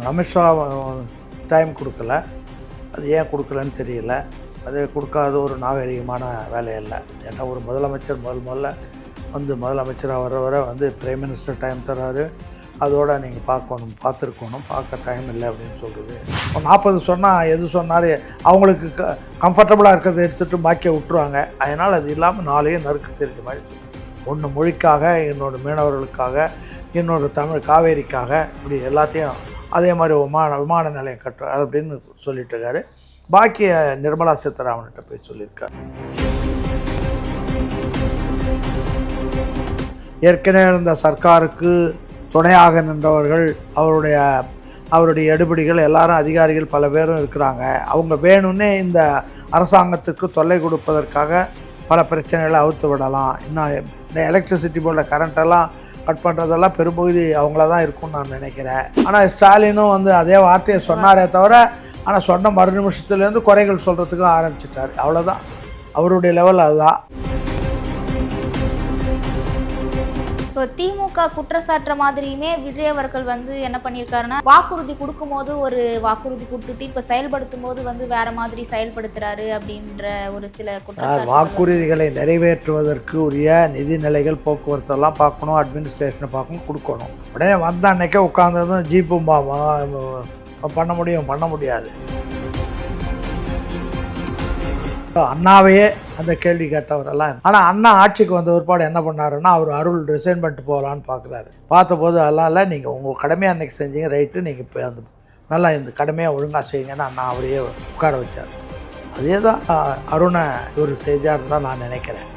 Amit Shah time கொடுக்கல. அது ஏன் கொடுக்கலன்னு தெரியல. அது கொடுக்காத ஒரு நாகரிகமான வேலையல்ல. ஏன்னா ஒரு முதலமைச்சர் முதல்ல முதலமைச்சராக வர வந்து பிரைம் மினிஸ்டர் டைம் தர்றாரு. அதோடு நீங்கள் பார்த்துருக்கணும், பார்க்க டைம் இல்லை அப்படின்னு சொல்கிறது. 40 சொன்னால் எது சொன்னார் அவங்களுக்கு கம்ஃபர்டபுளாக இருக்கிறத எடுத்துகிட்டு பாக்கியை விட்டுருவாங்க. அதனால் அது இல்லாமல் 4 நறுக்கு தெரிஞ்ச மாதிரி ஒன்று மொழிக்காக, இன்னொரு மீனவர்களுக்காக, இன்னொரு தமிழ் காவேரிக்காக, இப்படி எல்லாத்தையும் அதே மாதிரி விமான நிலையம் கட்டுற அப்படின்னு சொல்லிட்டு இருக்காரு. பாக்கிய நிர்மலா சீதாராமன்கிட்ட போய் சொல்லியிருக்காரு. ஏற்கனவே இருந்த சர்க்காருக்கு துணையாக நின்றவர்கள், அவருடைய எடுபடிகள் எல்லாரும் அதிகாரிகள் பல பேரும் இருக்கிறாங்க. அவங்க வேணும்னே இந்த அரசாங்கத்துக்கு தொல்லை கொடுப்பதற்காக பல பிரச்சனைகளை அவுத்து விடலாம். இன்னும் இந்த எலக்ட்ரிசிட்டி போர்டில் கரண்ட்டெல்லாம் கட் பண்ணுறதெல்லாம் பெரும்பகுதி அவங்கள தான் இருக்கும்னு நான் நினைக்கிறேன். ஆனால் ஸ்டாலினும் வந்து அதே வார்த்தையை சொன்னாரே தவிர, ஆனால் சொன்ன மறு நிமிஷத்துலேருந்து குறைகள் சொல்கிறதுக்கும் ஆரம்பிச்சிட்டார். அவ்வளோதான், அவருடைய லெவல் அதுதான். ஸோ திமுக குற்றச்சாட்டுற மாதிரியுமே விஜய் அவர்கள் வந்து என்ன பண்ணியிருக்காருன்னா, வாக்குறுதி கொடுக்கும்போது ஒரு வாக்குறுதி கொடுத்துட்டு இப்போ செயல்படுத்தும் போது வந்து வேற மாதிரி செயல்படுத்துறாரு அப்படின்ற ஒரு சில வாக்குறுதிகளை நிறைவேற்றுவதற்கு உரிய நிதிநிலைகள் போக்குவரத்தெல்லாம் பார்க்கணும், அட்மினிஸ்ட்ரேஷனை பார்க்கணும், கொடுக்கணும். உடனே வந்த அன்னைக்கே உட்கார்ந்ததும் ஜீப்பும் பண்ண முடியாது. அண்ணாவையே அந்த கேள்வி கேட்டவரெல்லாம். ஆனால் அண்ணா ஆட்சிக்கு வந்த ஒருபாடு என்ன பண்ணாருன்னா, அவர் அருள் ரிசைன் பண்ணிட்டு போகலான்னு பார்க்குறாரு. பார்த்தபோது அதெல்லாம் இல்லை, நீங்கள் உங்கள் கடமையாக அன்றைக்கி செஞ்சீங்க, ரைட்டு, நீங்கள் இப்போ அந்த நல்லா இந்த கடமையாக ஒழுங்காக செய்யுங்கன்னு அண்ணா அவரையே உட்கார வச்சார். அதே தான் அருணை இவர் செஞ்சாருன்னு தான் நான் நினைக்கிறேன்.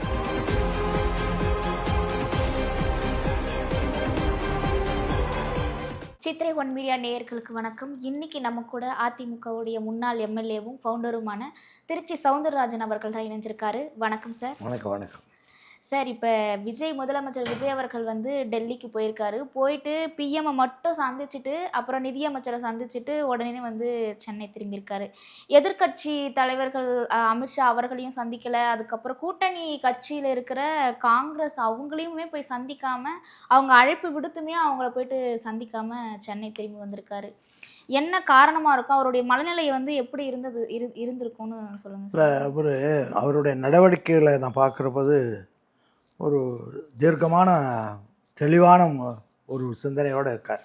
சித்திரை ஒன் மீடியா நேயர்களுக்கு வணக்கம். இன்னைக்கு நம்ம கூட அதிமுகவுடைய முன்னாள் எம்எல்ஏவும் ஃபவுண்டருமான திருச்சி சவுந்தரராஜன் அவர்கள் தான் இணைஞ்சிருக்காரு. வணக்கம் சார். வணக்கம் சார். இப்போ முதலமைச்சர் விஜய் அவர்கள் வந்து டெல்லிக்கு போயிருக்காரு. போயிட்டு பிஎம்ஐ மட்டும் சந்திச்சுட்டு அப்புறம் நிதியமைச்சரை சந்திச்சுட்டு உடனே வந்து சென்னை திரும்பியிருக்காரு. எதிர்கட்சி தலைவர்கள் அமித்ஷா அவர்களையும் சந்திக்கலை. அதுக்கப்புறம் கூட்டணி கட்சியில் இருக்கிற காங்கிரஸ் அவங்களையுமே போய் சந்திக்காமல், அவங்க அழைப்பு விடுத்துமே அவங்கள போயிட்டு சந்திக்காமல் சென்னை திரும்பி வந்திருக்காரு. என்ன காரணமாக இருக்கும்? அவருடைய மனநிலை வந்து எப்படி இருந்திருக்கும்னு சொல்லுங்கள். அவருடைய நடவடிக்கைகளை நான் பார்க்குறபோது ஒரு தீர்க்கமான தெளிவான ஒரு சிந்தனையோடு இருக்கார்.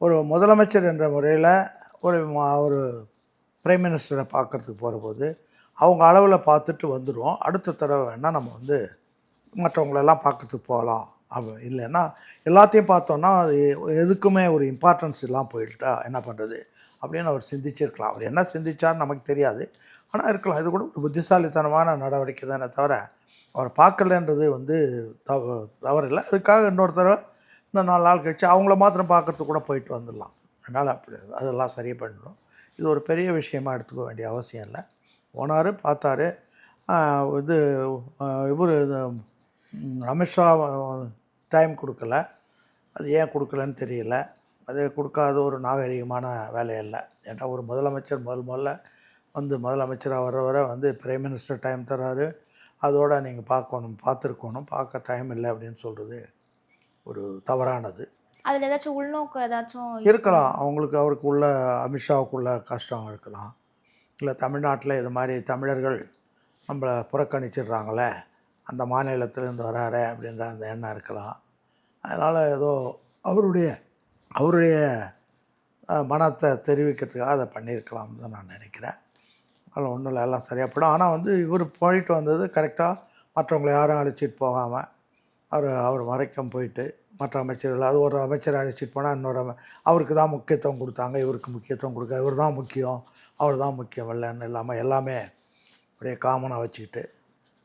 ஒரு முதலமைச்சர் என்ற முறையில் ஒரு பிரைம் மினிஸ்டரை பார்க்குறதுக்கு போகிறபோது அவங்க அளவில் பார்த்துட்டு வந்துடுவோம். அடுத்த தடவை வேணால் நம்ம வந்து மற்றவங்களெல்லாம் பார்க்கறதுக்கு போகலாம். இல்லைன்னா எல்லாத்தையும் பார்த்தோன்னா அது எதுக்குமே ஒரு இம்பார்ட்டன்ஸ் எல்லாம் போயிட்டா என்ன பண்ணுறது அப்படின்னு அவர் சிந்திச்சிருக்கலாம். அவர் என்ன சிந்திச்சார்னு நமக்கு தெரியாது, ஆனால் இருக்கலாம். இது கூட ஒரு புத்திசாலித்தனமான நடவடிக்கை தானே தவிர அவர் பார்க்கலன்றது வந்து தவறில்லை. அதுக்காக இன்னொரு தடவை இன்னும் 4 நாள் கழிச்சு அவங்கள மாத்திரம் பார்க்கறதுக்கு கூட போயிட்டு வந்துடலாம். அதனால் அப்படி அதெல்லாம் சரி பண்ணிடும். இது ஒரு பெரிய விஷயமாக எடுத்துக்க வேண்டிய அவசியம் இல்லை. போனார், பார்த்தாரு. இவர் அமித்ஷா டைம் கொடுக்கல. அது ஏன் கொடுக்கலன்னு தெரியல. அது கொடுக்காத ஒரு நாகரிகமான வேலையல்ல. ஏன்னா ஒரு முதலமைச்சர் முதல்ல முதலமைச்சராக வர வந்து பிரைம் மினிஸ்டர் டைம் தர்றாரு. அதோடு நீங்கள் பார்த்துருக்கணும், பார்க்க டைம் இல்லை அப்படின்னு சொல்கிறது ஒரு தவறானது. அதில் ஏதாச்சும் உள்நோக்கம் ஏதாச்சும் இருக்கலாம். அவருக்கு உள்ள அமித்ஷாவுக்குள்ள கஷ்டம் இருக்கலாம். இல்லை தமிழ்நாட்டில் இது மாதிரி தமிழர்கள் நம்மளை புறக்கணிச்சிடுறாங்களே, அந்த மாநிலத்திலேருந்து வராரு அப்படின்ற அந்த எண்ணம் இருக்கலாம். அதனால் ஏதோ அவருடைய மனத்தை தெரிவிக்கிறதுக்காக அதை பண்ணியிருக்கலாம்னு தான் நான் நினைக்கிறேன். அதில் ஒன்றும் இல்லை, எல்லாம் சரியாக போடும். ஆனால் வந்து இவர் போயிட்டு வந்தது கரெக்டாக, மற்றவங்களை யாரும் அழைச்சிட்டு போகாமல் அவர் வரைக்கும் போயிட்டு மற்ற அமைச்சர்கள், அது ஒரு அமைச்சரை அழைச்சிட்டு போனால் இன்னொரு அவருக்கு தான் முக்கியத்துவம் கொடுத்தாங்க, இவருக்கு முக்கியத்துவம் கொடுக்க, இவர் தான் முக்கியம், அவர் தான் முக்கியம் இல்லைன்னு இல்லாமல் எல்லாமே அப்படியே காமனாக வச்சுக்கிட்டு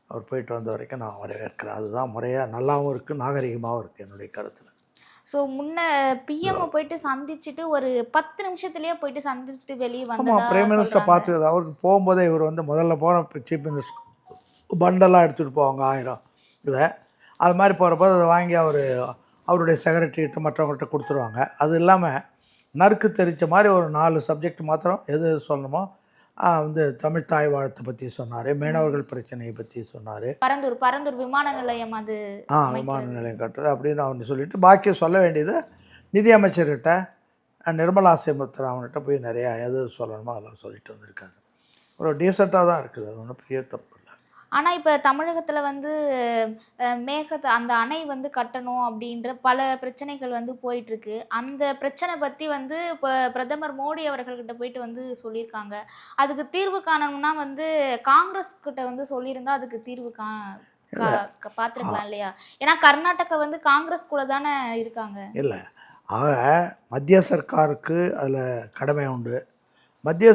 அவர் போயிட்டு வந்த வரைக்கும் நான் வரவேற்கிறேன். அதுதான் முறையாக நல்லாவும் இருக்குது, நாகரிகமாகவும் இருக்குது என்னுடைய கருத்தில். ஸோ முன்ன பிஎம்ஐ போயிட்டு சந்திச்சுட்டு ஒரு 10 நிமிஷத்துலேயே போயிட்டு சந்திச்சுட்டு வெளியே வந்து பிரைம் மினிஸ்டர் பார்த்து அவருக்கு போகும்போதே இவர் வந்து முதல்ல போகிற சீஃப் மினிஸ்டர் பண்டெல்லாம் எடுத்துகிட்டு போவாங்க 1000 இதை. அது மாதிரி போகிறப்போது அதை வாங்கி அவருடைய செக்ரட்டரிகிட்ட மற்றவங்கள்ட்ட கொடுத்துருவாங்க. அது இல்லாமல் நறுக்கு தெரிச்ச மாதிரி ஒரு 4 சப்ஜெக்ட் மாத்திரம் எது சொல்லணுமோ வந்து தமிழ் தாய் வாழ்த்தை பற்றி சொன்னார், மீனவர்கள் பிரச்சனையை பற்றி சொன்னார், பரந்தூர் விமான நிலையம் அது விமான நிலையம் கட்டுறது அப்படின்னு அவனு சொல்லிவிட்டு பாக்கியம் சொல்ல வேண்டியது நிதியமைச்சர்கிட்ட நிர்மலா சீதாராமன்கிட்ட போய் நிறையா எது சொல்லணுமோ அதெல்லாம் சொல்லிட்டு வந்திருக்காரு. ஒரு டீசெண்டாக தான் இருக்குது, அது ஒன்றும் பெரிய தப்பு இல்லை. ஆனால் இப்போ தமிழகத்தில் வந்து மேகத்தை அந்த அணை வந்து கட்டணும் அப்படின்ற பல பிரச்சனைகள் வந்து போயிட்டுருக்கு. அந்த பிரச்சனை பற்றி வந்து இப்போ பிரதமர் மோடி அவர்கள்கிட்ட போயிட்டு வந்து சொல்லியிருக்காங்க. அதுக்கு தீர்வு காணணும்னா வந்து காங்கிரஸ் கிட்ட வந்து சொல்லியிருந்தா அதுக்கு தீர்வு பார்த்துருக்கலாம் இல்லையா? ஏன்னா கர்நாடகா வந்து காங்கிரஸ் கூட தானே இருக்காங்க. இல்லை, ஆக மத்திய சர்க்காருக்கு அதில் கடமை உண்டு. மத்திய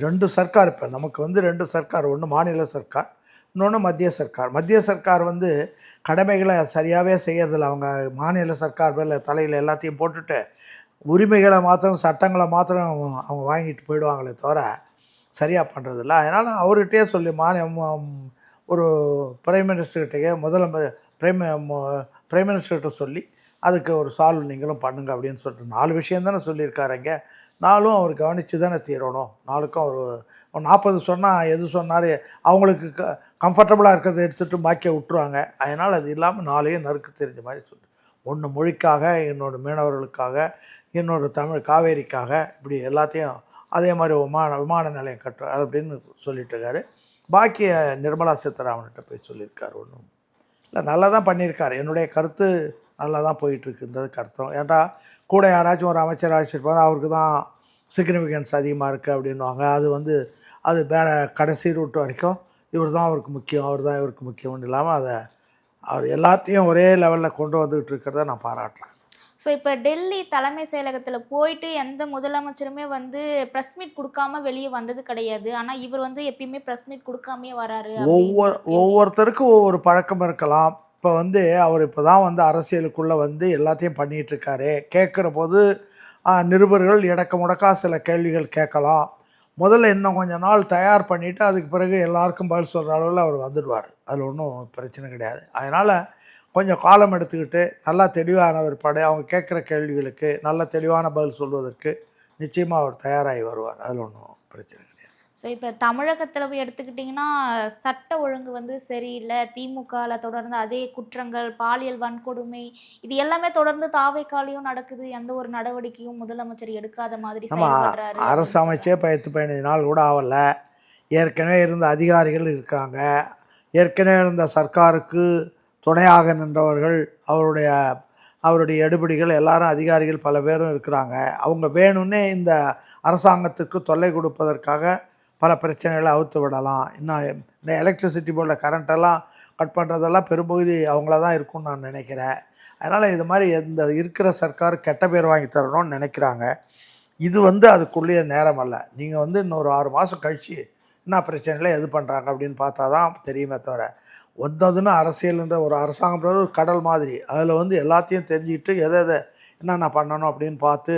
2 சர்க்கார், இப்போ நமக்கு வந்து 2 சர்க்கார், ஒன்று மாநில சர்க்கார், இன்னொன்று மத்திய சர்க்கார். மத்திய சர்க்கார் வந்து கடமைகளை சரியாகவே செய்யறதில்ல. அவங்க மாநில சர்க்கார் மேலே தலையில் எல்லாத்தையும் போட்டுட்டு உரிமைகளை மாத்திரம் சட்டங்களை மாத்திரம் அவங்க வாங்கிட்டு போயிடுவாங்களே தவிர சரியாக பண்ணுறதில்ல. அதனால் அவர்கிட்டயே சொல்லி ஒரு பிரைம் மினிஸ்டர்கிட்டே பிரைம் மினிஸ்டர்கிட்ட சொல்லி அதுக்கு ஒரு சால்வ் நீங்களும் பண்ணுங்க அப்படின்னு சொல்லிட்டு 4 விஷயம் தானே சொல்லியிருக்காருங்க. 4ம் அவர் கவனித்து தானே தீரணும். 4க்கும் அவர் 40 சொன்னால் எது சொன்னார் அவங்களுக்கு கம்ஃபர்டபுளாக இருக்கிறத எடுத்துகிட்டு பாக்கியை விட்டுருவாங்க. அதனால் அது இல்லாமல் 4ஐயும் நறுக்கு தெரிஞ்ச மாதிரி சொல்லு. ஒன்று மொழிக்காக, இன்னொரு மீனவர்களுக்காக, இன்னொரு தமிழ் காவேரிக்காக, இப்படி எல்லாத்தையும் அதே மாதிரி விமான நிலையம் கட்டுற அப்படின்னு சொல்லிட்டு இருக்காரு. பாக்கி நிர்மலா சீதாராமன்கிட்ட போய் சொல்லியிருக்காரு. ஒன்றும் இல்லை, நல்லா தான் பண்ணியிருக்காரு. என்னுடைய கருத்து நல்லா தான் போயிட்டுருக்குன்றதுக்கு அர்த்தம். ஏன்டா கூட யாராச்சும் ஒரு அமைச்சர் அழைச்சிருப்பாங்க, அவருக்கு தான் சிக்னிஃபிகன்ஸ் அதிகமாக இருக்குது அப்படின்வாங்க. அது வேறு கடைசி ரூட் வரைக்கும் இவர் தான் அவருக்கு முக்கியம், அவர் தான் இவருக்கு முக்கியம்னு இல்லாமல் அவர் எல்லாத்தையும் ஒரே லெவலில் கொண்டு வந்துக்கிட்டு இருக்கிறத நான் பாராட்டுறேன். ஸோ இப்போ டெல்லி தலைமை செயலகத்தில் போயிட்டு எந்த முதலமைச்சருமே வந்து ப்ரெஸ் மீட் கொடுக்காம வெளியே வந்தது கிடையாது. ஆனால் இவர் வந்து எப்பயுமே ப்ரெஸ் மீட் கொடுக்காமே வராரு. ஒவ்வொருத்தருக்கும் ஒவ்வொரு பழக்கம் இருக்கலாம். இப்போ அவர் இப்போ தான் அரசியலுக்குள்ளே எல்லாத்தையும் பண்ணிகிட்ருக்காரு. கேட்குற போது நிருபர்கள் இடக்க முடக்கா சில கேள்விகள் கேட்கலாம். முதல்ல இன்னும் கொஞ்சம் நாள் தயார் பண்ணிவிட்டு அதுக்கு பிறகு எல்லாருக்கும் பதில் சொல்கிற அளவில் அவர் வந்துடுவார். அதில் ஒன்றும் பிரச்சனை கிடையாது. அதனால் கொஞ்சம் காலம் எடுத்துக்கிட்டு நல்லா தெளிவான பிற்பாடு அவங்க கேட்குற கேள்விகளுக்கு நல்ல தெளிவான பதில் சொல்வதற்கு நிச்சயமாக அவர் தயாராகி வருவார். அதில் ஒன்றும் பிரச்சனை கிடையாது. ஸோ இப்போ தமிழகத்தில் போய் எடுத்துக்கிட்டிங்கன்னா சட்ட ஒழுங்கு வந்து சரியில்லை. திமுகவில் தொடர்ந்து அதே குற்றங்கள், பாலியல் வன்கொடுமை, இது எல்லாமே தொடர்ந்து தாவேக்காலையும் நடக்குது. எந்த ஒரு நடவடிக்கையும் முதலமைச்சர் எடுக்காத மாதிரி செயல்படுறாரு. அரசு அமைச்சே 10-15 நாள் கூட ஆகல. ஏற்கனவே இருந்த அதிகாரிகள் இருக்காங்க. ஏற்கனவே இருந்த சர்க்காருக்கு துணையாக நின்றவர்கள், அவருடைய எடுபடிகள் எல்லாரும் அதிகாரிகள் பல பேரும் இருக்கிறாங்க. அவங்க வேணும்னே இந்த அரசாங்கத்துக்கு தொல்லை கொடுப்பதற்காக பல பிரச்சனைகளை அவுத்து விடலாம். இன்னும் இந்த எலக்ட்ரிசிட்டி போர்டில் கரண்ட்டெல்லாம் கட் பண்ணுறதெல்லாம் பெரும்பகுதி அவங்கள தான் இருக்கும்னு நான் நினைக்கிறேன். அதனால் இது மாதிரி இந்த இருக்கிற சர்க்கார் கெட்ட பேர் வாங்கி தரணும்னு நினைக்கிறாங்க. இது அதுக்குள்ளேயே நேரம் அல்ல. நீங்கள் இன்னொரு 6 மாதம் கழித்து என்ன பிரச்சனைகளை எது பண்ணுறாங்க அப்படின்னு பார்த்தா தான் தெரியுமே தவிர, வந்ததுமே அரசியல்ன்ற ஒரு அரசாங்கம்ன்றது ஒரு கடல் மாதிரி. அதில் எல்லாத்தையும் தெரிஞ்சுக்கிட்டு எதை என்னென்ன பண்ணணும் அப்படின்னு பார்த்து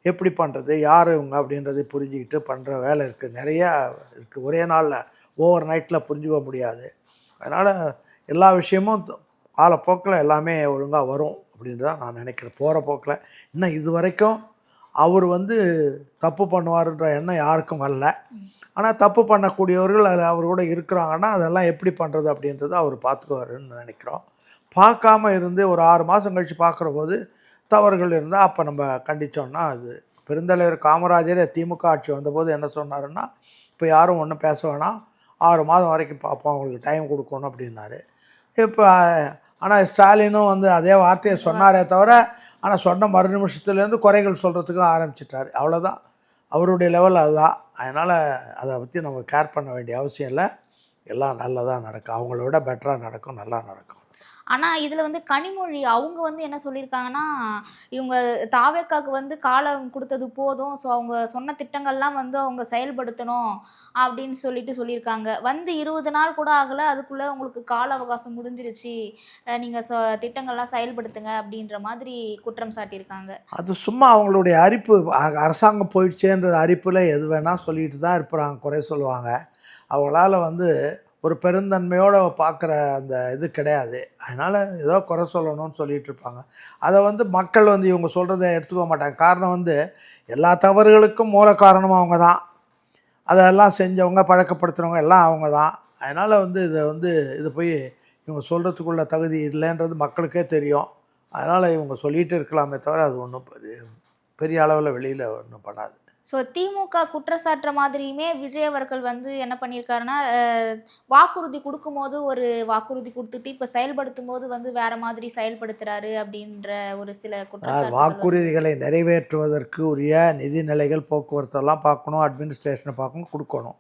எப்படி பண்ணுறது, யார் இவங்க அப்படின்றதை புரிஞ்சுக்கிட்டு பண்ணுற வேலை இருக்குது, நிறையா இருக்குது. ஒரே நாளில் ஓவர் நைட்டில் புரிஞ்சுக்க முடியாது. அதனால் எல்லா விஷயமும் காலப்போக்கில் எல்லாமே ஒழுங்காக வரும் அப்படின்ட்டு தான் நான் நினைக்கிறேன். போகிற போக்கில் இன்னும் இது வரைக்கும் அவர் தப்பு பண்ணுவார்ன்ற எண்ணம் யாருக்கும் வரல. ஆனால் தப்பு பண்ணக்கூடியவர்கள் அதில் அவர் கூட இருக்கிறாங்கன்னா அதெல்லாம் எப்படி பண்ணுறது அப்படின்றத அவர் பார்த்துக்குவாருன்னு நினைக்கிறோம். பார்க்காம இருந்து ஒரு 6 மாதம் கழித்து பார்க்குற போது தவறுகள் இருந்தால் அப்போ நம்ம கண்டித்தோன்னா, அது பெருந்தலைவர் காமராஜரே திமுக ஆட்சி வந்தபோது என்ன சொன்னாருன்னா, இப்போ யாரும் ஒன்றும் பேச வேணாம், 6 மாதம் வரைக்கும் பார்ப்போம், அவங்களுக்கு டைம் கொடுக்கணும் அப்படின்னாரு. இப்போ ஆனால் ஸ்டாலினும் அதே வார்த்தையை சொன்னாரே தவிர, ஆனால் சொன்ன மறு நிமிஷத்துலேருந்து குறைகள் சொல்கிறதுக்கும் ஆரம்பிச்சிட்டார். அவ்வளோதான், அவருடைய லெவல் அதுதான். அதனால் அதை பற்றி நம்ம கேர் பண்ண வேண்டிய அவசியம் இல்லை. எல்லாம் நல்லதாக நடக்கும், அவங்கள விட பெட்டராக நடக்கும், நல்லா நடக்கும். ஆனால் இதில் கனிமொழி அவங்க என்ன சொல்லியிருக்காங்கன்னா, இவங்க தாவேக்காவுக்கு காலம் கொடுத்தது போதும், ஸோ அவங்க சொன்ன திட்டங்கள்லாம் அவங்க செயல்படுத்தணும் அப்படின்னு சொல்லியிருக்காங்க. 20 நாள் கூட ஆகலை, அதுக்குள்ளே உங்களுக்கு கால அவகாசம் முடிஞ்சிருச்சு, நீங்கள் திட்டங்கள்லாம் செயல்படுத்துங்க அப்படின்ற மாதிரி குற்றம் சாட்டியிருக்காங்க. அது சும்மா அவங்களுடைய அரிப்பு, அரசாங்கம் போயிடுச்சேன்ற அரிப்பில் எது வேணால் சொல்லிட்டு தான் இருப்பாங்க, குறை சொல்லுவாங்க. அவங்களால ஒரு பெருந்தன்மையோடு பார்க்குற அந்த இது கிடையாது. அதனால் ஏதோ குறை சொல்லணும்னு சொல்லிகிட்டு இருப்பாங்க. அதை மக்கள் இவங்க சொல்கிறத எடுத்துக்க மாட்டாங்க. காரணம் எல்லா தவறுகளுக்கும் மூல காரணமும் அவங்க தான். அதெல்லாம் செஞ்சவங்க, பழக்கப்படுத்துகிறவங்க எல்லாம் அவங்க தான். அதனால் இதை போய் இவங்க சொல்கிறதுக்குள்ள தகுதி இல்லைன்றது மக்களுக்கே தெரியும். அதனால் இவங்க சொல்லிகிட்டு இருக்கலாமே தவிர அது ஒன்றும் பெரிய அளவில் வெளியில் ஒன்றும் பண்ணாது. ஸோ திமுக குற்றச்சாட்டுற மாதிரியுமே விஜய் அவர்கள் வந்து என்ன பண்ணியிருக்காருன்னா, வாக்குறுதி கொடுக்கும்போது ஒரு வாக்குறுதி கொடுத்துட்டு, இப்போ செயல்படுத்தும் போது வந்து வேற மாதிரி செயல்படுத்துறாரு அப்படின்ற ஒரு சில குற்றச்சாட்டுகள் வந்து வாக்குறுதிகளை நிறைவேற்றுவதற்கு உரிய நிதிநிலைகள், போக்குவரத்தெல்லாம் பார்க்கணும், அட்மினிஸ்ட்ரேஷனை பார்க்கணும், கொடுக்கணும்.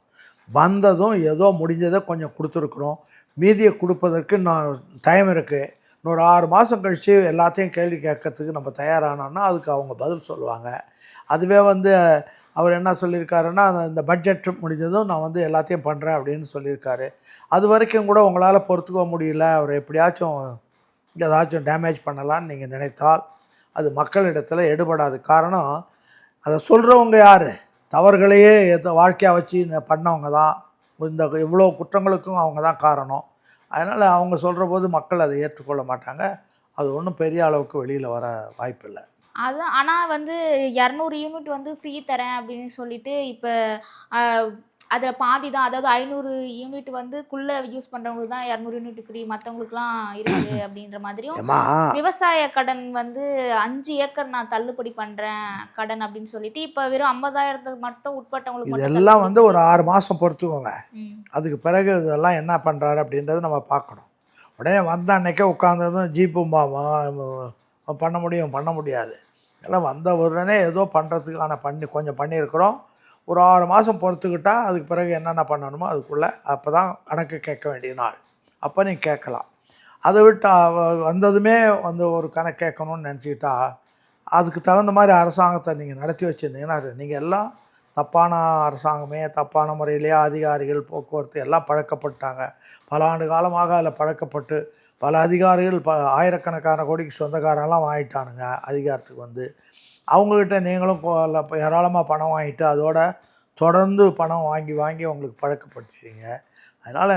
வந்ததும் ஏதோ முடிஞ்சதை கொஞ்சம் கொடுத்துருக்குறோம். மீதியை கொடுப்பதற்கு நான் டைம் இருக்குது. இன்னொரு 6 மாதம் கழித்து எல்லாத்தையும் கேள்வி கேட்கறதுக்கு நம்ம தயாரானோன்னா அதுக்கு அவங்க பதில் சொல்லுவாங்க. அதுவே வந்து அவர் என்ன சொல்லியிருக்காருன்னா, இந்த பட்ஜெட் முடிஞ்சதும் நான் வந்து எல்லாத்தையும் பண்ணுறேன் அப்படின்னு சொல்லியிருக்காரு. அது வரைக்கும் கூட உங்களால் பொறுத்துக்க முடியல, அவர் எப்படியாச்சும் ஏதாச்சும் டேமேஜ் பண்ணலான்னு நீங்கள் நினைத்தால் அது மக்களிடத்தில் எடுபடாது. காரணம், அதை சொல்கிறவங்க யார்? தவறுகளையே வாழ்க்கையாக வச்சு பண்ணவங்க தான். இந்த இவ்வளோ குற்றங்களுக்கும் அவங்க தான் காரணம். அதனால் அவங்க சொல்கிற போது மக்கள் அதை ஏற்றுக்கொள்ள மாட்டாங்க. அது ஒன்றும் பெரிய அளவுக்கு வெளியில் வர வாய்ப்பில்லை. அதான். ஆனா வந்து 200 யூனிட் வந்து ஃப்ரீ தரேன் அப்படின்னு சொல்லிட்டு, இப்போ அதில் பாதி தான், அதாவது 500 யூனிட் வந்து யூஸ் பண்ணுறவங்களுக்கு தான் 200 யூனிட் ஃப்ரீ, மற்றவங்களுக்குலாம் இருக்குது அப்படின்ற மாதிரியும், ஏம்மா, விவசாய கடன் வந்து 5 ஏக்கர் நான் தள்ளுபடி பண்ணுறேன் கடன் அப்படின்னு சொல்லிட்டு, இப்போ வெறும் 50,000த்துக்கு மட்டும் உட்பட்டவங்களுக்கு மட்டும் இதெல்லாம் தள்ளுபடி வந்து ஒரு 6 மாதம் பொறுத்துக்கோங்க. ம். அதுக்கு பிறகு இதெல்லாம் என்ன பண்ணுறாரு அப்படின்றத நம்ம பார்க்கணும். உடனே வந்த அன்னைக்கே உட்காந்ததும் ஜீப்பும்பாமா பண்ண முடியாது. எல்லாம் வந்த உடனே ஏதோ பண்ணுறதுக்கான கொஞ்சம் பண்ணியிருக்கிறோம். ஒரு 6 மாதம் பொறுத்துக்கிட்டா அதுக்கு பிறகு என்னென்ன பண்ணணுமோ அதுக்குள்ளே அப்போ தான் கணக்கு கேட்க வேண்டிய நாள். அப்போ நீங்கள் கேட்கலாம். அதை விட்டு வந்ததுமே வந்து ஒரு கணக்கு கேட்கணும்னு நினச்சிக்கிட்டா அதுக்கு தகுந்த மாதிரி அரசாங்கத்தை நீங்கள் நடத்தி வச்சுருந்தீங்கன்னா, நீங்கள் எல்லாம் தப்பான அரசாங்கமே, தப்பான முறையிலேயே அதிகாரிகள், போக்குவரத்து எல்லாம் பழக்கப்பட்டாங்க. பல ஆண்டு காலமாக அதில் பழக்கப்பட்டு பல அதிகாரிகள் ஆயிரக்கணக்கான கோடிக்கு சொந்தக்காரெல்லாம் வாங்கிட்டானுங்க அதிகாரத்துக்கு வந்து. அவங்கக்கிட்ட நீங்களும் ஏராளமாக பணம் வாங்கிட்டு அதோட தொடர்ந்து பணம் வாங்கி அவங்களுக்கு பழக்கப்படுத்திட்டீங்க. அதனால்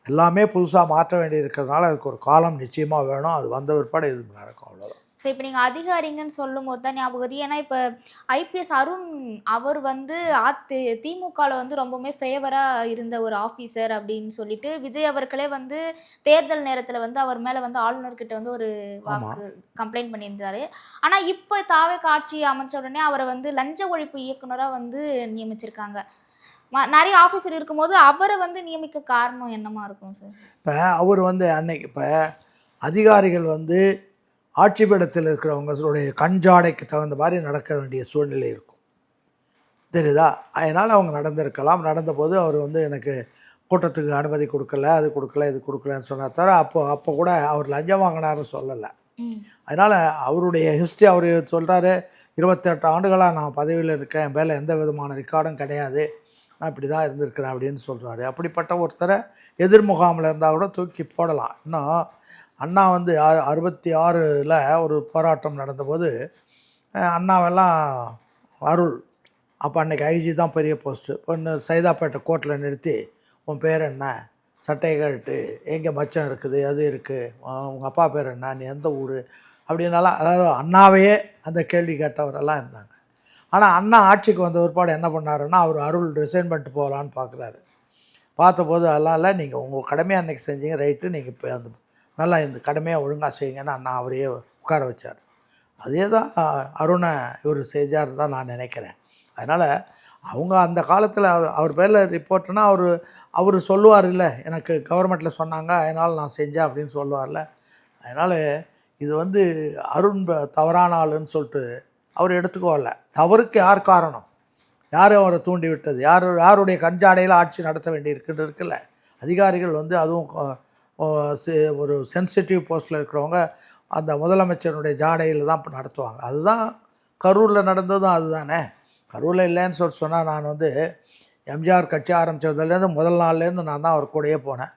எல்லாமே புதுசாக மாற்ற வேண்டி இருக்கிறதுனால அதுக்கு ஒரு காலம் நிச்சயமாக வேணும். அது வந்த பிற்பாடு இது நடக்கும், அவ்வளோதான். ஸோ இப்போ நீங்கள் அதிகாரிங்கன்னு சொல்லும் போது தான் ஞாபகம் வருது. ஏன்னா இப்போ ஐபிஎஸ் அருண் அவர் வந்து திமுகவில் வந்து ரொம்பவுமே ஃபேவராக இருந்த ஒரு ஆஃபீஸர் அப்படின்னு சொல்லிட்டு விஜய் அவர்களே வந்து தேர்தல் நேரத்தில் வந்து அவர் மேலே வந்து ஆளுநர்கிட்ட வந்து ஒரு கம்ப்ளைண்ட் பண்ணியிருந்தாரு. ஆனால் இப்போ தாவேக ஆட்சி அமைச்ச உடனே அவரை வந்து லஞ்ச ஒழிப்பு இயக்குனராக வந்து நியமிச்சிருக்காங்க. நிறைய ஆஃபீஸர் இருக்கும்போது அவரை வந்து நியமிக்க காரணம் என்னமா இருக்கும் சார்? இப்போ அவர் வந்து அன்னைக்கு இப்போ அதிகாரிகள் வந்து ஆட்சி பீடத்தில் இருக்கிறவங்களுடைய கஞ்சாடைக்கு தகுந்த மாதிரி நடக்க வேண்டிய சூழ்நிலை இருக்கும், தெரியுதா? அதனால் அவங்க நடந்திருக்கலாம். நடந்தபோது அவர் வந்து எனக்கு கூட்டத்துக்கு அனுமதி கொடுக்கல, அது கொடுக்கல, இது கொடுக்கலன்னு சொன்னார் தவிர அப்போ கூட அவர் லஞ்சம் வாங்கினார்னு சொல்லலை. அதனால் அவருடைய ஹிஸ்ட்ரி அவர் சொல்கிறாரு, 28 ஆண்டுகளாக நான் பதவியில் இருக்கேன், என் மேலே எந்த விதமான ரெக்கார்டும் கிடையாது, நான் இப்படி தான் இருந்திருக்கிறேன் அப்படின்னு சொல்கிறாரு. அப்படிப்பட்ட ஒருத்தரை எதிர் முகாமில் இருந்தால் கூட தூக்கி போடலாம். இன்னும் அண்ணா வந்து 66ல் ஒரு போராட்டம் நடந்தபோது அண்ணாவெல்லாம் அருள் அப்போ அன்றைக்கி ஐஜி தான் பெரிய போஸ்ட்டு, பொண்ணு சைதாப்பேட்டை கோர்ட்டில் நிறுத்தி உன் பேர் என்ன, சட்டையை கழட்டு, எங்கே மச்சம் இருக்குது, அது இருக்குது, உங்கள் அப்பா பேர் என்ன, நீ எந்த ஊர் அப்படின்னாலாம், அதாவது அண்ணாவையே அந்த கேள்வி கேட்டவரெல்லாம் இருந்தாங்க. ஆனால் அண்ணா ஆட்சிக்கு வந்த ஒருபாடு என்ன பண்ணாருன்னா, அவர் அருள் ரிசைன் பண்ணிட்டு போகலான்னு பார்க்குறாரு. பார்த்தபோது அதெல்லாம் இல்லை, நீங்கள் உங்கள் கடமையாக அன்றைக்கி செஞ்சீங்க, ரைட்டு, நீங்கள் இப்போ அந்த நல்லா இந்த கடமையாக ஒழுங்காக செய்யுங்கன்னு அண்ணா அவரையே உட்கார வச்சார். அதே தான் அருணை இவர் செஞ்சார் தான் நான் நினைக்கிறேன். அதனால் அவங்க அந்த காலத்தில் அவர் பேரில் ரிப்போர்ட்னா அவர் சொல்லுவார், இல்லை எனக்கு கவர்மெண்ட்டில் சொன்னாங்க அதனால் நான் செஞ்சேன் அப்படின்னு சொல்லுவார்ல. அதனால் இது வந்து அருண் தவறான ஆளுன்னு சொல்லிட்டு அவர் எடுத்துக்கோல. தவறுக்கு யார் காரணம், யார் அவரை தூண்டி விட்டது, யாருடைய கஞ்சாடையில் ஆட்சி நடத்த வேண்டியிருக்குன்னு இருக்குல்ல. அதிகாரிகள் வந்து அதுவும் ஒரு சென்சிட்டிவ் போஸ்ட்டில் இருக்கிறவங்க அந்த முதலமைச்சருடைய ஜாடையில் தான் இப்போ நடத்துவாங்க. அதுதான் கரூரில் நடந்ததும் அதுதானே. கரூரில் இல்லைன்னு சொன்னால் நான் வந்து எம்ஜிஆர் கட்சி ஆரம்பித்ததுலேருந்து முதல் நாள்லேருந்து நான் தான் அவர் கூடயே போனேன்.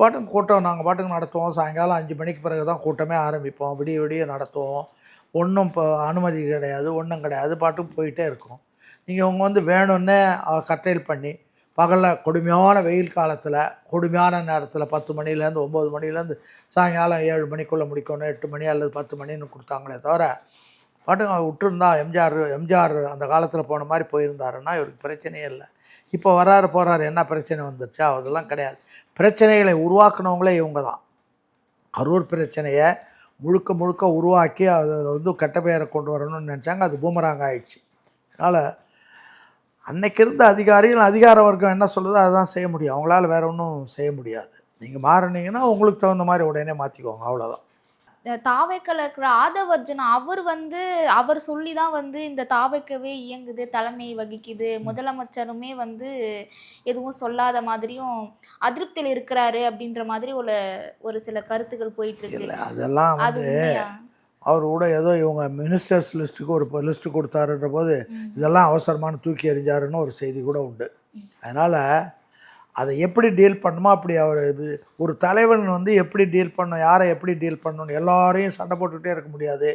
பாட்டுக்கு கூட்டம் நாங்கள் பாட்டுக்கு நடத்துவோம். சாயங்காலம் 5 மணிக்கு பிறகு தான் கூட்டமே ஆரம்பிப்போம். விடிய நடத்துவோம். ஒன்றும் இப்போ அனுமதி கிடையாது, ஒன்றும் கிடையாது, பாட்டுக்கு போயிட்டே இருக்கும். நீங்கள் அவங்க வந்து வேணும்னே கட்டையில் பண்ணி பகலில் கொடுமையான வெயில் காலத்தில் கொடுமையான நேரத்தில் 10 மணிலேருந்து 9 மணிலேருந்து சாயங்காலம் 7 மணிக்குள்ளே முடிக்கணும், 8 மணி அல்லது 10 மணின்னு கொடுத்தாங்களே தவிர பாட்டுங்க விட்டுருந்தா எம்ஜிஆர் அந்த காலத்தில் போன மாதிரி போயிருந்தாருன்னா இவருக்கு பிரச்சனையே இல்லை. இப்போ போகிறாரு, என்ன பிரச்சனை வந்துருச்சா? அதெல்லாம் கிடையாது. பிரச்சனைகளை உருவாக்குனவங்களே இவங்க தான். கரூர் பிரச்சனையை முழுக்க முழுக்க உருவாக்கி அதில் வந்து கெட்ட பெயரை கொண்டு வரணும்னு நினச்சாங்க. அது பூமராங் ஆயிடுச்சு. அதனால் அன்னைக்கு இருந்த அதிகாரிகள் அதிகார வர்க்கம் என்ன சொல்லுதோ அதுதான் செய்ய முடியும். அவங்களால வேற ஒன்றும் செய்ய முடியாது. நீங்கள் மாறினீங்கன்னா உங்களுக்கு தகுந்த மாதிரி உடனே மாற்றிக்குவாங்க, அவ்வளோதான். தாவேக்கல இருக்கிற ஆதவ் அர்ஜுனா அவர் சொல்லி தான் வந்து இந்த தாவேக்கவே இயங்குது, தலைமை வகிக்குது. முதலமைச்சருமே வந்து எதுவும் சொல்லாத மாதிரியும் அதிருப்தியில் இருக்கிறாரு அப்படின்ற மாதிரி ஒரு சில கருத்துக்கள் போயிட்டு இருக்கு. இல்லை, அதெல்லாம் அது வந்து உண்மையா? அவர் கூட ஏதோ இவங்க மினிஸ்டர்ஸ் லிஸ்ட்டுக்கு ஒரு லிஸ்ட்டு கொடுத்தாருன்ற போது இதெல்லாம் அவசரமான தூக்கி எறிஞ்சாருன்னு ஒரு செய்தி கூட உண்டு. அதனால் அதை எப்படி டீல் பண்ணணுமோ அப்படி அவர் ஒரு தலைவன் வந்து எப்படி டீல் பண்ணணும், யாரை எப்படி டீல் பண்ணணும், எல்லாரையும் சண்டை போட்டுக்கிட்டே இருக்க முடியாது,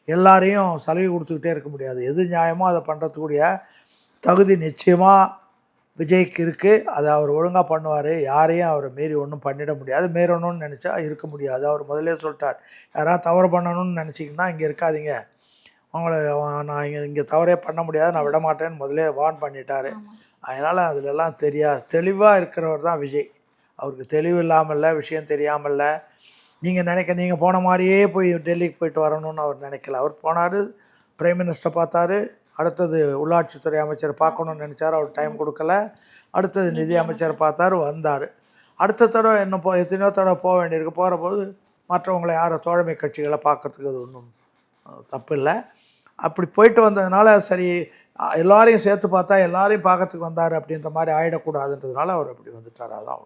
எல்லாரையும் சலுகை கொடுத்துக்கிட்டே இருக்க முடியாது. எது நியாயமோ அதை பண்ணுறதுக்கூடிய தகுதி நிச்சயமாக விஜய்க்கு இருக்குது. அதை அவர் ஒழுங்காக பண்ணுவார். யாரையும் அவரை மீறி ஒன்றும் பண்ணிட முடியாது. மீறணும்னு நினச்சா இருக்க முடியாது. அவர் முதலே சொல்லிட்டார், யாராவது தவறு பண்ணணும்னு நினச்சிங்கன்னா இங்கே இருக்காதீங்க, அவங்கள நான் இங்கே தவறே பண்ண முடியாது, நான் விட மாட்டேன்னு முதலே வார்ன் பண்ணிட்டார். அதனால் அதிலெல்லாம் தெளிவாக இருக்கிறவர் தான் விஜய். அவருக்கு தெளிவு இல்லாமல்ல, விஷயம் தெரியாமல்ல, நீங்கள் போன மாதிரியே போய் டெல்லிக்கு போயிட்டு வரணும்னு அவர் நினைக்கல. அவர் போனார், பிரைம் மினிஸ்டரை பார்த்தாரு, அடுத்தது உள்ளாட்சித்துறை அமைச்சரை பார்க்கணுன்னு நினச்சார், அவர் டைம் கொடுக்கல. அடுத்தது நிதி அமைச்சரை பார்த்தார், வந்தார். அடுத்த தடவை இன்னும் எத்தனையோ தடவை போக வேண்டியிருக்கு. போகிற போது மற்றவங்களை யாரை தோழமை கட்சிகளை பார்க்கறதுக்கு அது ஒன்றும் தப்பு இல்லை. அப்படி போயிட்டு வந்ததுனால சரி எல்லாரையும் சேர்த்து பார்த்தா எல்லாரையும் பார்க்கறதுக்கு வந்தார் அப்படின்ற மாதிரி ஆகிடக்கூடாதுன்றதுனால அவர் அப்படி வந்துட்டார். அதான்